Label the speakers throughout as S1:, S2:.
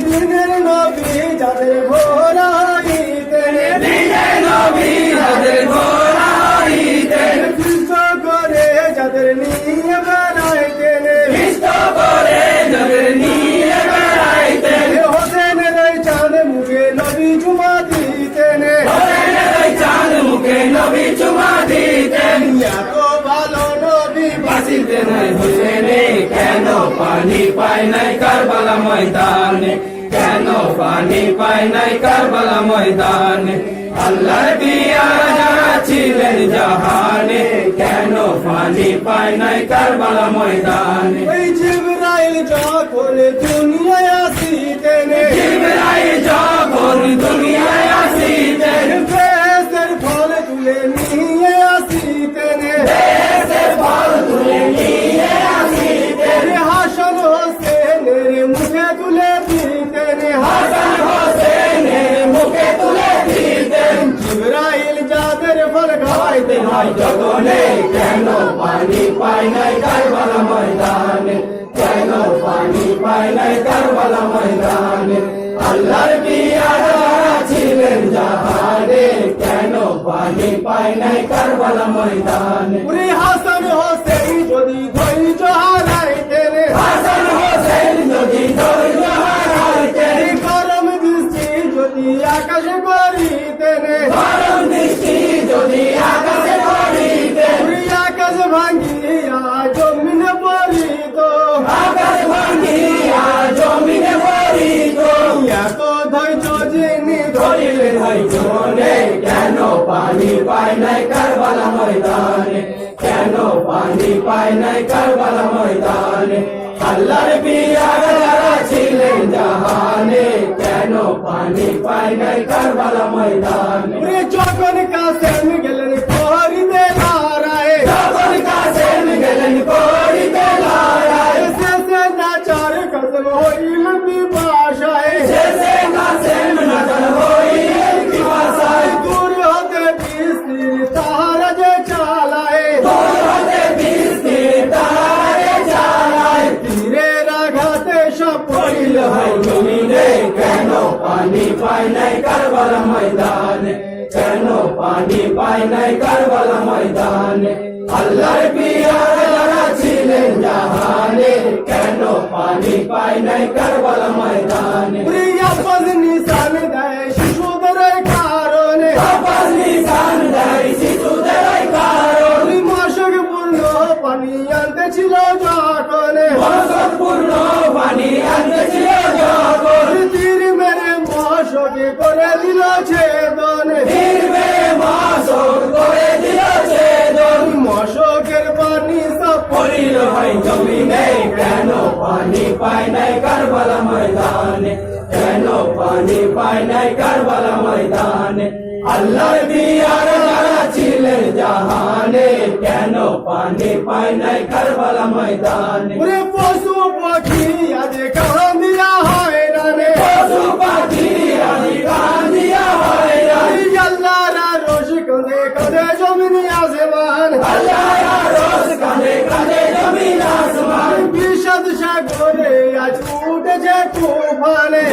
S1: দিনের নবী যাদের ঘোরাইতে
S2: দিনের নবী যাদের ঘোরাইতেন,
S1: কৃষ্ণ করে যাদের নিয়ে বেড়াইতেন
S2: কৃষ্ট করে যাদের নিয়ে বেড়াইতেন,
S1: হোসেনের ওই চাঁদ মুখে নবী চুমা দিতেন
S2: হোসেনের চাঁদ মুখে নবী চুমা দিতেন।
S1: এত ভালো নবী
S2: বাঁচিতে নাই হোসেনে, কেন পানি পায় নাই কারবালা ময়দানে, কেন পানি পায় নাই কারবালা ময়দানে। আল্লাহর পিয়ারা যারা ছিলেন জাহানে, কেন পানি পায় নাই কারবালা ময়দানে।
S1: ওই জিবরাইল যখন দুনিয়ায় আসিতেন
S2: জিবরাইল যখন দুনিয়ায় আসিতেন,
S1: ফেরেশতার ফল তুলে নিয়ে আসিতেন
S2: দেশের ফল তুলে নিয়ে আসিতেন,
S1: হাসান হোসেনের মুখে তুলে দিতেন
S2: হাসান হোসেনের মুখে তুলে দিতেন।
S1: জিবরাইল যাদের ফল খাওয়াইতে
S2: হয় জগনে, কেন পানি পায় নাই কারবালা ময়দানে, কেন পানি পায় নাই কারবালা ময়দানে। আল্লাহর পিয়ারা ছিলেন জাহানে, কেন পানি পায় নাই কারবালা ময়দানে।
S1: ওরে হাসান হোসেন যদি ধৈর্য হারাইতেন
S2: হাসান হোসেন যদি ধৈর্য হারাইতেন,
S1: গরম দৃষ্টি যদি আকাশে করিতেন
S2: গরম দৃষ্টি যদি আকাশে করিতেন,
S1: ওরে আকাশ ভাঙ্গিয়া জমিনে পড়িত
S2: আকাশ ভাঙিয়া জমিনে পড়িত।
S1: এত ধৈর্য যিনি
S2: ধরিলেন হয় জনে, কেন পানি পায় নাই কারবালা ময়দানে, কেন পানি পায় নাই কারবালা ময়দানে। আল্লাহর পিয়ারা যারা ছিলেন জাহানে, কেন পানি পায় নাই কারবালা ময়দানে।
S1: ওরে যখন কাসেম গেলেন করিতে লড়াই
S2: যখন কাসেম গেলেন করিতে লড়াই,
S1: শেষে নাচার কসম হইল বিপাশায়
S2: শেষে কাসেম নজর হইলেন পিপাসায়,
S1: দূর হতে বৃষ্টি তাহারা যে চালায়
S2: দূর হতে বৃষ্টি তারে চালায়।
S1: তীরের আঘাতে সব
S2: পড়িল হয় জমিনে, কেন পানি পায় নাই কারবালা ময়দানে, কেন পানি পায় নাই কারবালা ময়দানে। আল্লাহর পিয়ারা যারা ছিলেন জাহানে, কেন পানি পায় নাই কারবালা ময়দানে।
S1: প্রিয়া পদ নিশান দেয় শিশুদের কারণে
S2: আপাস নিশান দেয় শিশুদের কারণ,
S1: মশক পূর্ণ পানি আনতে ছিল যখন
S2: বসতপূর্ণ পানি আনতেছিল যখন,
S1: তীর মেরে মশকে করে দিল ছেদন
S2: ফিরবে মাসক করে দিল ছেদন।
S1: মশকের পানি সব
S2: পড়িল হয় জমিনে, কেন পানি পায় নাই কারবালা ময়দানে, কেন পানি পায় নাই কারবালা ময়দানে। আল্লাহর পিয়ারা যারা ছিলেন জাহানে, কেন পানি পায় নাই কারবালা ময়দানে।
S1: ওরে পশু পাখি আজ কান্দিয়া হয় রানে
S2: পশু পাখি আদি কান্দিয়া হয় রানী,
S1: আল্লাহরা রোশ কাঁদে কাঁদে জমিনি আসমান
S2: আল্লাহ রোজ কাঁদে কাঁদে জমিন আসমান।
S1: বিষাদ সাগরে আজ উঠেছে তুফানে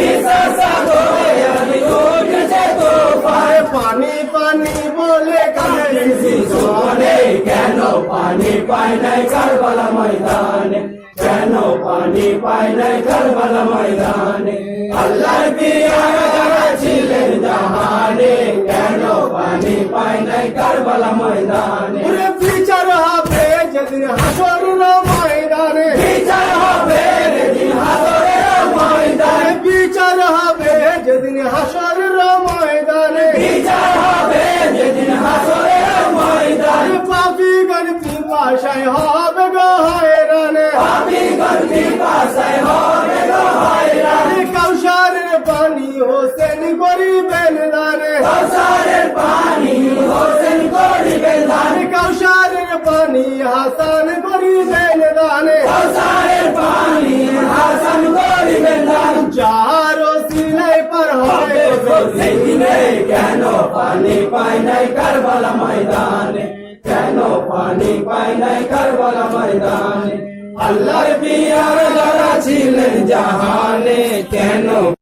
S2: সাগরে আদি উঠেছে তুফান,
S1: পানি পানি বলে কাঁদে
S2: শিশুনে, কেন পানি পায় নাই কারবালা ময়দানে, কেন পানি পায় নাই কারবালা ময়দানে। আল্লাহর পিয়ারা যারা ছিলেন জাহানে, কেন পানি পায় নাই কারবালা ময়দানে।
S1: ওরে বিচার হবে যেদিন হাসর ময়দানে
S2: বিচার হবে যেদিন হাসরের ময়দানে,
S1: বিচার হবে যেদিন হাসর ময়দানে
S2: বিচার হবে যেদিন হাসরের ময়দানে।
S1: পাপি গণতি ভাষায় হবে গো হয়রানে
S2: পাপীগণ পিপাসায় হবে গো হয়রান,
S1: কাউসারের পানি হোসেন করিবেন দানে
S2: কাউসারের পানি হোসেন করিবেন দান,
S1: কাউসারের পানি হাসান করিবেন দানে
S2: কাউসারের পানি হাসান করিবেন দান।
S1: যার সিলাই পার হবে
S2: সেদিনে, কেন পানি পায় নাই কারবালা ময়দানে, কেন পানি পায় নাই কারবালা ময়দানে। আল্লাহর পিয়ার যারা ছিলেন জাহানে কেন